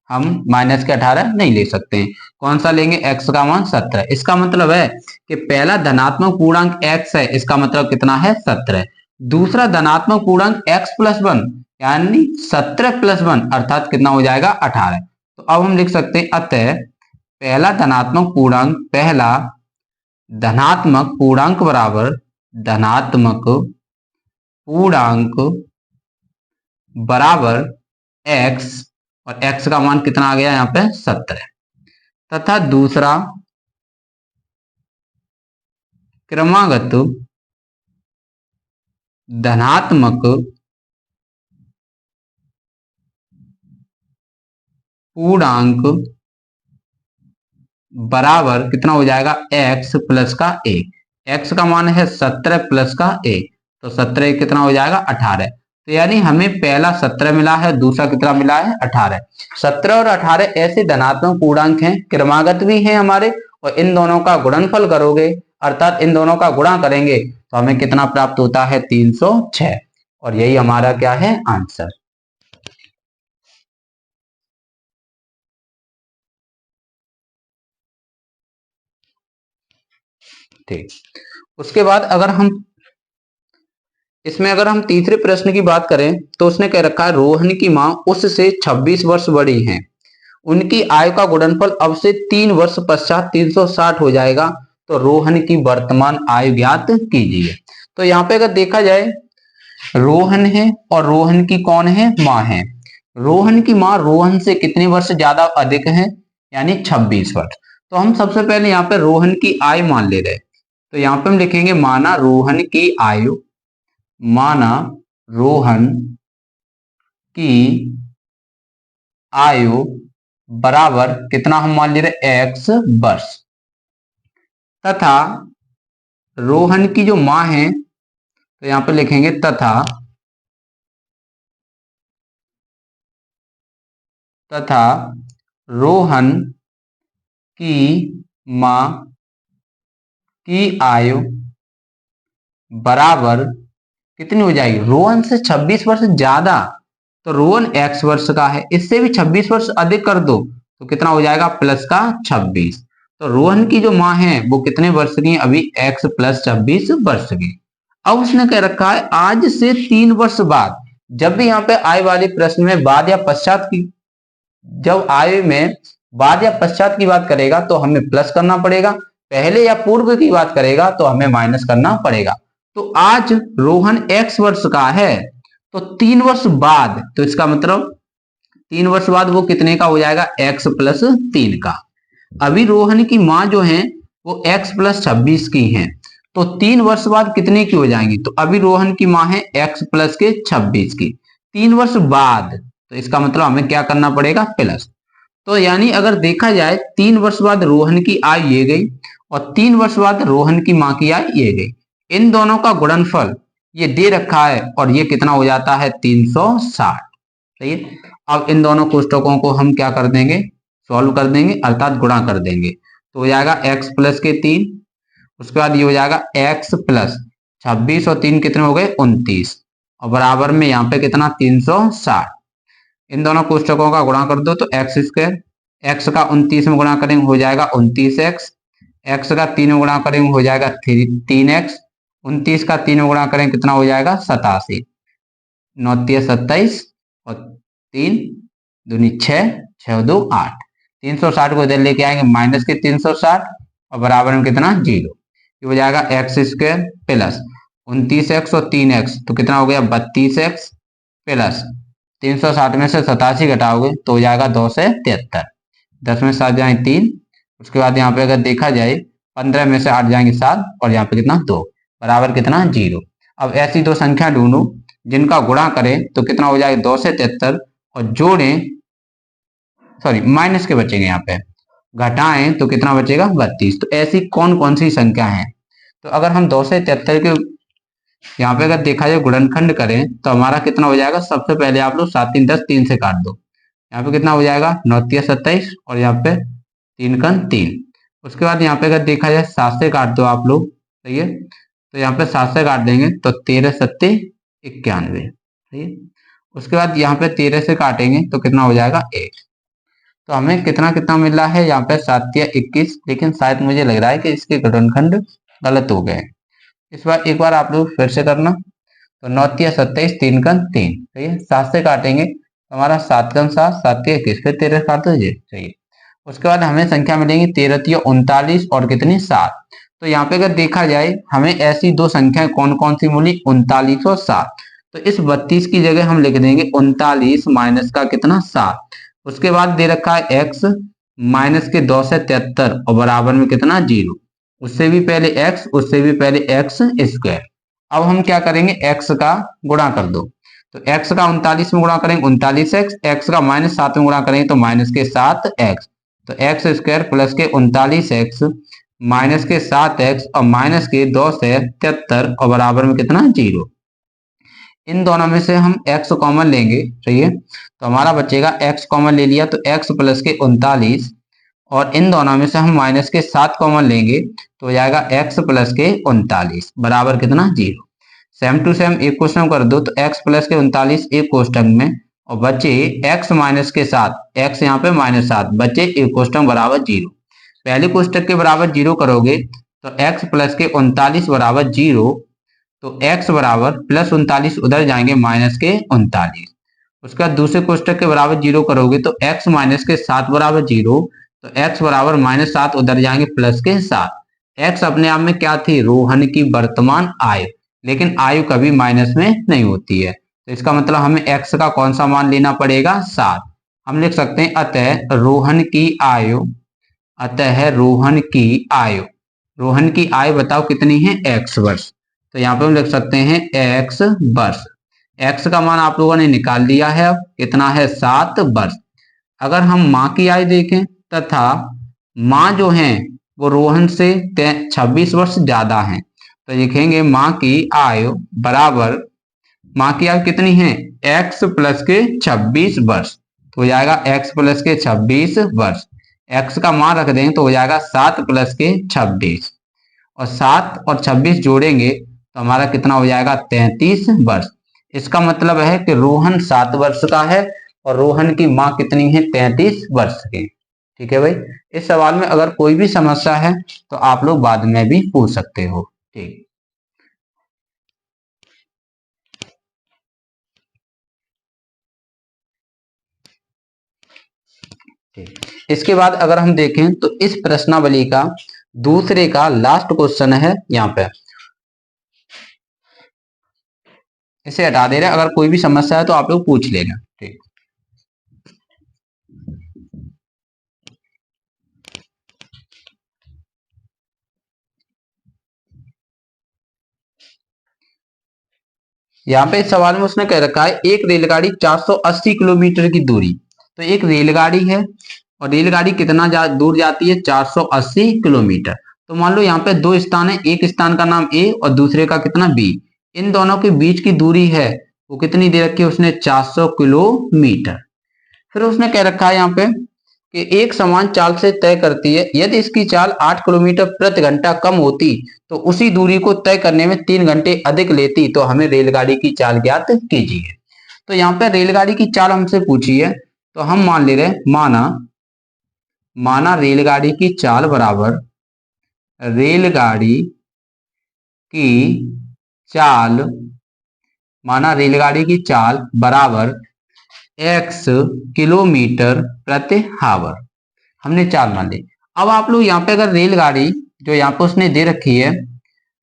हम माइनस के 18 नहीं ले सकते हैं, कौन सा लेंगे x का मान 17। इसका मतलब है कि पहला धनात्मक पूर्णांक x है, इसका मतलब कितना है 17। दूसरा धनात्मक पूर्णांक x प्लस 1 यानी 17 प्लस 1 अर्थात कितना हो जाएगा 18। तो अब हम लिख सकते हैं अतः पहला धनात्मक पूर्णांक बराबर धनात्मक पूर्णांक बराबर x और x का मान कितना आ गया यहाँ पे 17 तथा दूसरा क्रमागत धनात्मक पूर्णांक बराबर कितना हो जाएगा x प्लस का 1। x का मान है 17 प्लस का 1, तो 17 कितना हो जाएगा 18। तो यानी हमें पहला 17 मिला है, दूसरा कितना मिला है 18। 17 और 18 ऐसे धनात्मक पूर्णांक हैं, क्रमागत भी हैं हमारे, और इन दोनों का गुणनफल करोगे अर्थात इन दोनों का गुणा करेंगे तो हमें कितना प्राप्त होता है 306 और यही हमारा क्या है आंसर। थे। उसके बाद अगर हम तीसरे प्रश्न की बात करें तो उसने कह रखा है रोहन की मां उससे 26 वर्ष बड़ी हैं, उनकी आयु का गुणनफल अब से 3 वर्ष पश्चात 360 हो जाएगा, तो रोहन की वर्तमान आयु ज्ञात कीजिए। तो यहाँ पे अगर देखा जाए रोहन है और रोहन की कौन है, मां है। रोहन की मां रोहन से कितने वर्ष ज्यादा अधिक है, यानी 26 वर्ष। तो हम सबसे पहले यहाँ पे रोहन की आयु मान ले रहे, तो यहाँ पे हम लिखेंगे माना रोहन की आयु, माना रोहन की आयु बराबर कितना हम मान ले रहे, x वर्ष, तथा रोहन की जो मां है तो यहां पे लिखेंगे तथा रोहन की मां की आयु बराबर कितनी हो जाएगी, रोहन से 26 वर्ष ज्यादा, तो रोहन x वर्ष का है, इससे भी 26 वर्ष अधिक कर दो तो कितना हो जाएगा, प्लस का 26। तो रोहन की जो मां है वो कितने वर्ष की है, अभी x प्लस 26 वर्ष की। अब उसने कह रखा है आज से 3 वर्ष बाद, जब भी यहाँ पे आय वाले प्रश्न में बाद या पश्चात की, जब आय में बाद या पश्चात की बात करेगा तो हमें प्लस करना पड़ेगा, पहले या पूर्व की बात करेगा तो हमें माइनस करना पड़ेगा। तो आज रोहन x वर्ष का है, तो 3 वर्ष बाद, तो इसका मतलब 3 वर्ष बाद वो कितने का हो जाएगा, x प्लस 3 का। अभी रोहन की मां जो है वो x प्लस 26 की है, तो 3 वर्ष बाद कितने की हो जाएंगी, तो अभी रोहन की मां है x प्लस के 26 की, 3 वर्ष बाद, तो इसका मतलब हमें क्या करना पड़ेगा, प्लस। तो यानी अगर देखा जाए 3 वर्ष बाद रोहन की आयु ये गई और 3 वर्ष बाद रोहन की मां की आयु ये गई, इन दोनों का गुणनफल ये दे रखा है और ये कितना हो जाता है, 360। सही है। अब इन दोनों कोष्टकों को हम क्या कर देंगे, सॉल्व कर देंगे, अर्थात गुणा कर देंगे, तो हो जाएगा x प्लस के 3, उसके बाद ये हो जाएगा x प्लस 26 और 3 कितने हो गए, 29, और बराबर में यहाँ पे कितना, 360। इन दोनों कोष्टकों का गुणा कर दो तो x स्क्वायर, x का 29 में गुणा करेंगे हो जाएगा 29x, x का 3 में गुणा करेंगे हो जाएगा 3x, 29 का 3 में गुणा करेंगे कितना हो जाएगा, 87, 9 27 और 3 दूनी 6, 6 2 8, 360 को इधर लेके आएंगे माइनस के 360 और बराबर में कितना, 0। ये हो जाएगा x स्क्वायर प्लस 29x और 3x, तो कितना हो गया, 32x प्लस 360 में से 87 घटाओगे तो हो जाएगा 2 से 73, 10 में 7 जाए 3, उसके बाद यहाँ पे अगर देखा जाए 15 में से 8 जाएंगे 7 और यहाँ पे कितना 2, बराबर कितना, 0। अब ऐसी दो संख्या ढूंढो जिनका गुणा करें तो कितना हो जाएगा, 2 से 73 और जोड़ें, सॉरी माइनस के बचेंगे, यहाँ पे घटाएं तो कितना बचेगा, 32। तो ऐसी कौन कौन सी संख्या है, तो अगर हम 2 से 73 के यहाँ पे अगर देखा जाए गुणनखंड करें तो हमारा कितना हो जाएगा, सबसे पहले आप लोग 7 3 10 3 से काट दो, यहाँ पे कितना हो जाएगा, 9 3 27 और यहाँ पे 3 कन 3। उसके बाद यहाँ पे अगर देखा जाए 7 से काट दो आप लोग, सही है, तो यहाँ पे 7 से काट देंगे तो 13 7 91, सही है। उसके बाद यहाँ पे 13 से काटेंगे तो कितना हो जाएगा, 1। तो हमें कितना कितना मिल रहा है यहाँ पे 7 या 21, लेकिन शायद मुझे लग रहा है कि इसके गुणनखंड गलत हो गए। इस बार एक बार आप लोग फिर से करना, तो 9 3 27 3 कन 3, सही है। 7 से काटेंगे तो हमारा 7 कन 7 7 3 21, फिर 13 काट दीजिए, सही है। उसके बाद हमें संख्या मिलेंगी 13 3 39 और कितनी 7। तो यहाँ पे अगर देखा जाए हमें ऐसी दो संख्याएं कौन कौन सी मिली, 39 और 7। तो इस 32 की जगह हम लिख देंगे 39 माइनस का कितना, 7। उसके बाद दे रखा है x माइनस के 2 से 73 और बराबर में कितना, 0। उससे भी पहले x, उससे भी पहले x स्क्वायर। अब हम क्या करेंगे, x का गुणा कर दो, तो x का 39 में गुणा करेंगे 39x, x का माइनस 7 में गुणा करेंगे तो माइनस के 7x, तो x स्क्वायर प्लस के 39x माइनस के 7x और माइनस के 2 से 73 और बराबर में कितना, 0। इन दोनों में से हम x कॉमन लेंगे, सही है, तो हमारा बचेगा x कॉमन ले लिया तो x प्लस के 39 और इन दोनों में से हम माइनस के 7 कॉमन लेंगे तो हो जाएगा x प्लस के 39 बराबर कितना, 0। सेम टू सेम एक क्वेश्चन कर दो, तो x प्लस के 39 एक क्वेश्चन में और बचे x माइनस के 7, x यहाँ पे -7 बचे एक क्वेश्चन बराबर 0। पहले कोष्टक के बराबर 0 करोगे तो x प्लस के 39 बराबर 0, तो x बराबर प्लस 39 उधर जाएंगे माइनस के 39। उसके बाद दूसरे कोष्टक के बराबर 0 करोगे तो x माइनस के 7 बराबर 0, तो x बराबर -7 उधर जाएंगे प्लस के 7। x अपने आप में क्या थी, रोहन की वर्तमान आयु, लेकिन आयु कभी माइनस में नहीं होती है, तो इसका मतलब हमें x का कौन सा मान लेना पड़ेगा, 7। हम लिख सकते हैं अतः रोहन की आयु, अतः रोहन की आयु, रोहन की आयु बताओ कितनी है, x वर्ष। तो यहाँ पे हम लिख सकते हैं x वर्ष। x का मान आप लोगों ने निकाल लिया है, अब कितना है, 7 वर्ष। अगर हम माँ की आयु देखें तथा माँ जो है वो रोहन से 26 वर्ष ज्यादा है, तो लिखेंगे माँ की आयु बराबर, माँ की आयु कितनी है, x प्लस के 26 वर्ष, तो हो जाएगा x प्लस के 26 वर्ष। x का मान रख देंगे तो हो जाएगा 7 प्लस के 26, और 7 और 26 जोड़ेंगे तो हमारा कितना हो जाएगा, 33 वर्ष। इसका मतलब है कि रोहन 7 वर्ष का है और रोहन की माँ कितनी है, 33 वर्ष की। ठीक है भाई, इस सवाल में अगर कोई भी समस्या है तो आप लोग बाद में भी पूछ सकते हो। ठीक, ठीक। इसके बाद अगर हम देखें तो इस प्रश्नावली का दूसरे का लास्ट क्वेश्चन है, यहाँ पे इसे हटा दे रहे हैं, अगर कोई भी समस्या है तो आप लोग पूछ लेना। ठीक, यहाँ पे इस सवाल में उसने कह रखा है एक रेलगाड़ी 480 किलोमीटर की दूरी, तो एक रेलगाड़ी है और रेलगाड़ी कितना दूर जाती है, 480 किलोमीटर। तो मान लो यहाँ पे दो स्थान है, एक स्थान का नाम ए और दूसरे का कितना बी, इन दोनों के बीच की दूरी है वो कितनी दे रखी है उसने, 400 किलोमीटर। फिर उसने कह रखा है यहाँ पे कि एक समान चाल से तय करती है, यदि इसकी चाल 8 किलोमीटर प्रति घंटा कम होती तो उसी दूरी को तय करने में 3 घंटे अधिक लेती, तो हमें रेलगाड़ी की चाल ज्ञात कीजिए। तो यहाँ पे रेलगाड़ी की चाल हमसे पूछी है, तो हम मान ले रहे माना रेलगाड़ी की चाल बराबर, रेलगाड़ी की चाल, माना रेलगाड़ी की चाल बराबर x किलोमीटर प्रति हावर, हमने चाल मान ली। अब आप लोग यहाँ पे अगर रेलगाड़ी जो यहाँ पे उसने दे रखी है,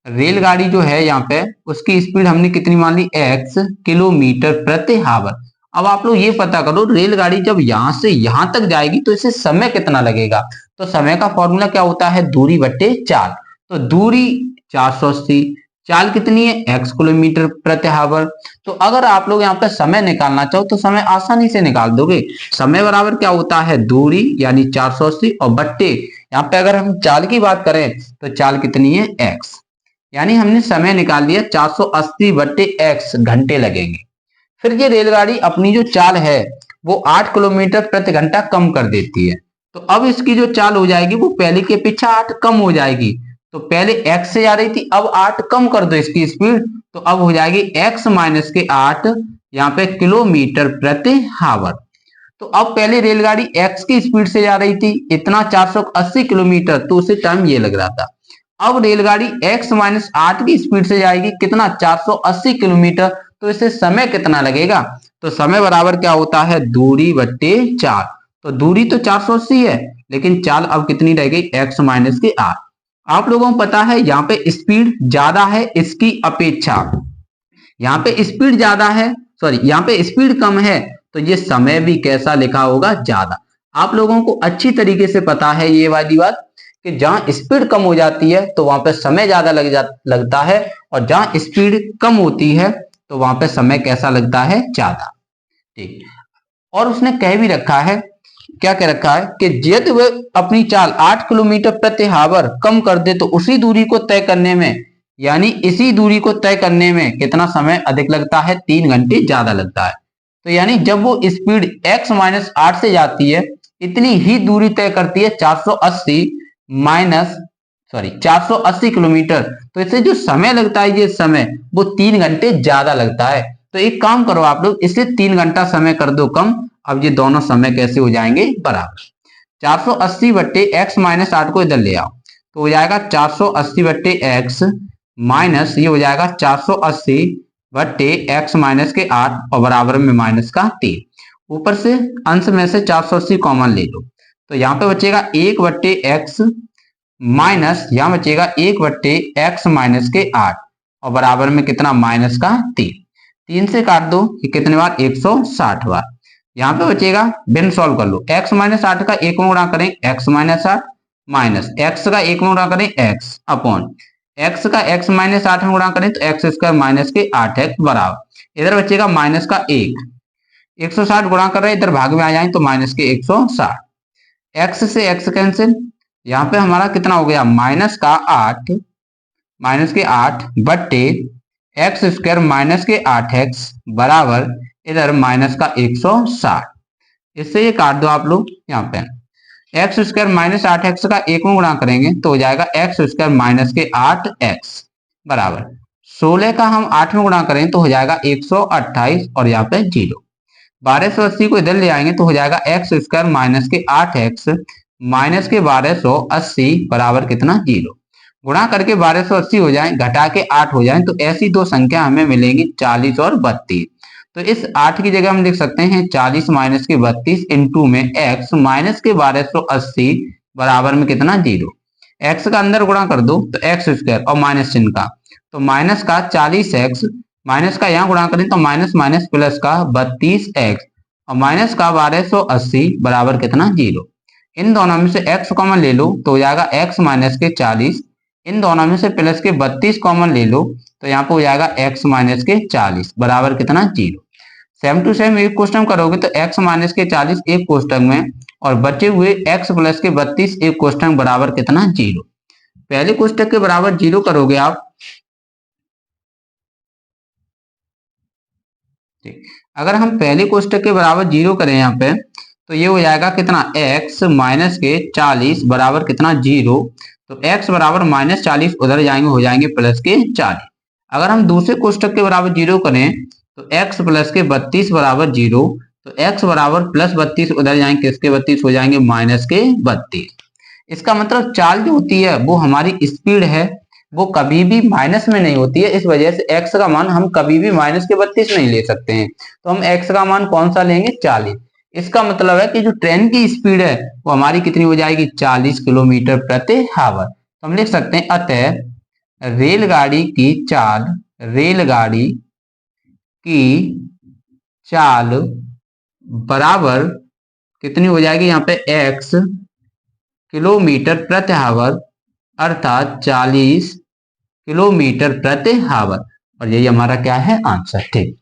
रेलगाड़ी जो है यहाँ पे उसकी स्पीड हमने कितनी मान ली, x किलोमीटर प्रति हावर। अब आप लोग ये पता करो रेलगाड़ी जब यहां से यहां तक जाएगी तो इसे समय कितना लगेगा, तो समय का फॉर्मूला क्या होता है, दूरी बट्टे चाल। तो दूरी 480, चाल कितनी है, x किलोमीटर प्रति हावर। तो अगर आप लोग यहाँ पे समय निकालना चाहो तो समय आसानी से निकाल दोगे। समय बराबर क्या होता है, दूरी यानी 480 और बट्टे, यहाँ पे अगर हम चाल की बात करें तो चाल कितनी है, x, यानी हमने समय निकाल लिया 480 बट्टे x घंटे लगेंगे। फिर ये रेलगाड़ी अपनी जो चाल है वो 8 किलोमीटर प्रति घंटा कम कर देती है, तो अब इसकी जो चाल हो जाएगी वो पहले के पीछे 8 कम हो जाएगी। तो पहले x से जा रही थी, अब 8 कम कर दो इसकी स्पीड, तो अब हो जाएगी x माइनस के 8 यहाँ पे किलोमीटर प्रति हावर। तो अब पहले रेलगाड़ी x की स्पीड से जा रही थी, इतना 480 किलोमीटर, तो उसे टाइम ये लग रहा था। अब रेलगाड़ी x माइनस 8 की स्पीड से जाएगी, कितना, 480 किलोमीटर, तो इसे समय कितना लगेगा, तो समय बराबर क्या होता है, दूरी बट्टे चाल। तो दूरी तो 480 है लेकिन चाल अब कितनी रह गई, x माइनस के 8। आप लोगों को पता है यहाँ पे स्पीड ज्यादा है इसकी अपेक्षा, यहाँ पे स्पीड ज्यादा है, सॉरी यहाँ पे स्पीड कम है, तो ये समय भी कैसा लिखा होगा, ज्यादा। आप लोगों को अच्छी तरीके से पता है ये वाली बात कि जहां स्पीड कम हो जाती है तो वहां पे समय ज्यादा लगता है, और जहां स्पीड कम होती है तो वहां पे समय कैसा लगता है, ज्यादा। ठीक, और उसने कह भी रखा है, क्या कह रखा है कि यदि वह अपनी चाल 8 किलोमीटर प्रति हावर कम कर दे तो उसी दूरी को तय करने में, यानी इसी दूरी को तय करने में कितना समय अधिक लगता है, 3 घंटे ज्यादा लगता है। तो यानी जब वो स्पीड x माइनस 8 से जाती है, इतनी ही दूरी तय करती है 480 किलोमीटर, तो इससे जो समय लगता है ये समय वो 3 घंटे ज्यादा लगता है। तो एक काम करो आप लोग, इसे 3 घंटा समय कर दो कम। अब ये दोनों समय कैसे हो जाएंगे, बराबर। 480 बट्टे x माइनस 8 को इधर ले आओ, तो हो जाएगा 480 बट्टे एक्स माइनस ये हो जाएगा 480 बट्टे एक्स माइनस के 8 और बराबर में माइनस का 3। ऊपर से अंश में से 480 कॉमन ले लो, तो यहाँ पे बचेगा 1 बट्टे एक्स माइनस यहाँ बचेगा 1 बट्टे एक्स माइनस के 8 और बराबर में कितना माइनस का 3। 3 से काट दो, ये कितने बार 160 बार। यहाँ पे बचेगा, बिन सॉल्व कर लो, एक्स माइनस 8 का 1 में गुणा करें एक्स माइनस 8 माइनस एक्स का 1 में गुणा करें एक्स अपॉन एक्स का एक्स माइनस 8 में गुणा करें तो एक्स स्क्वायर माइनस के 8x बराबर इधर बचेगा माइनस का 160 गुणा कर रहे हैं, इधर भाग में आ जाए तो माइनस के 160। एक्स से एक्स कैंसिल, यहाँ पे हमारा कितना हो गया माइनस का 8 माइनस के 8 बट्टे एक्स स्क्वायर माइनस के 8x बराबर इधर माइनस का 160। इससे ये काट दो आप लोग, यहाँ पे एक्स स्क्वायर माइनस 8x का 1 में गुणा करेंगे तो हो जाएगा एक्स स्क्वायर माइनस के 8x बराबर 16 का हम 8 में गुणा करें तो हो जाएगा 128 और यहाँ पे 0। 1280 को इधर ले आएंगे तो हो जाएगा एक्स स्क्वायर माइनस के 8x माइनस के 1280 बराबर कितना 0। गुणा करके 1280 हो जाए, घटा के 8 हो जाए, तो ऐसी दो संख्या हमें मिलेंगी 40 और 32। तो इस 8 की जगह हम लिख सकते हैं 40 माइनस के 32 इंटू में x माइनस के 1280 बराबर में कितना 0। x का अंदर गुणा कर दो तो एक्स स्क्वायर और माइनस चिन्ह का, तो माइनस का 40x माइनस का यहाँ गुणा करें तो माइनस माइनस प्लस का 32x और माइनस का 1280 बराबर कितना 0। इन दोनों में से x कॉमन ले लो तो हो जाएगा x माइनस के 40, इन दोनों में से प्लस के 32 कॉमन ले लो तो यहाँ पे हो जाएगा x माइनस के 40 बराबर कितना 0। सेम टू सेम एक क्वेश्चन करोगे तो x माइनस के 40 एक क्वेश्चन में और बचे हुए x प्लस के 32 एक क्वेश्चन बराबर कितना 0। पहले क्वेश्चन के बराबर 0 करोगे आप, अगर हम पहले क्वेश्चन के बराबर 0 करें यहाँ पे तो ये हो जाएगा कितना x माइनस के 40 बराबर कितना 0। तो x बराबर माइनस 40 उधर जाएंगे हो जाएंगे प्लस के 40। अगर हम दूसरे कोष्टक के बराबर 0 करें तो x प्लस के 32 बराबर 0, तो x बराबर प्लस 32 उधर जाएंगे किसके 32 हो जाएंगे माइनस के 32। इसका मतलब चाल जो होती है वो हमारी स्पीड है, वो कभी भी माइनस में नहीं होती है। इस वजह से x का मान हम कभी भी माइनस के 32 नहीं ले सकते हैं, तो हम x का मान कौन सा लेंगे 40। इसका मतलब है कि जो ट्रेन की स्पीड है वो हमारी कितनी हो जाएगी 40 किलोमीटर प्रति आवर। तो हम लिख सकते हैं अतः रेलगाड़ी की चाल बराबर कितनी हो जाएगी यहाँ पे x किलोमीटर प्रति आवर अर्थात 40 किलोमीटर प्रति आवर, और यही हमारा क्या है आंसर। ठीक,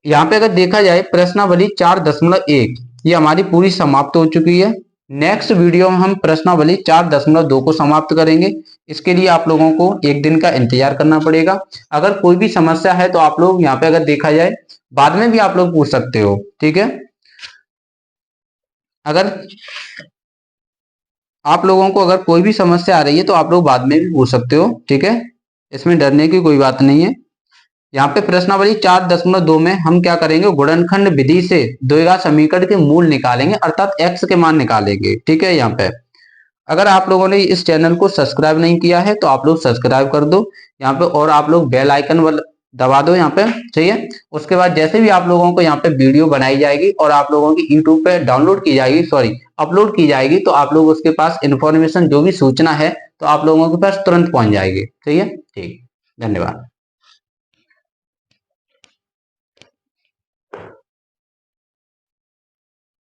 यहाँ पे अगर देखा जाए प्रश्नावली 4.1 ये हमारी पूरी समाप्त हो चुकी है। नेक्स्ट वीडियो में हम प्रश्नावली 4.2 को समाप्त करेंगे। इसके लिए आप लोगों को एक दिन का इंतजार करना पड़ेगा। अगर कोई भी समस्या है तो आप लोग यहाँ पे अगर देखा जाए बाद में भी आप लोग पूछ सकते हो, ठीक है। अगर आप लोगों को अगर कोई भी समस्या आ रही है तो आप लोग बाद में भी पूछ सकते हो, ठीक है, इसमें डरने की कोई बात नहीं है। यहाँ पे प्रश्नावली 4.2 में हम क्या करेंगे गुणनखंड विधि से द्विघात समीकरण के मूल निकालेंगे अर्थात x के मान निकालेंगे, ठीक है। यहाँ पे अगर आप लोगों ने इस चैनल को सब्सक्राइब नहीं किया है तो आप लोग सब्सक्राइब कर दो यहाँ पे, और आप लोग बेल आइकन दबा दो यहाँ पे, चाहिए। उसके बाद जैसे भी आप लोगों को यहाँ पे वीडियो बनाई जाएगी और आप लोगों की यूट्यूब पे डाउनलोड की जाएगी, अपलोड की जाएगी, तो आप लोग उसके पास इंफॉर्मेशन जो भी सूचना है तो आप लोगों के पास तुरंत पहुंच जाएगी, ठीक है। ठीक, धन्यवाद।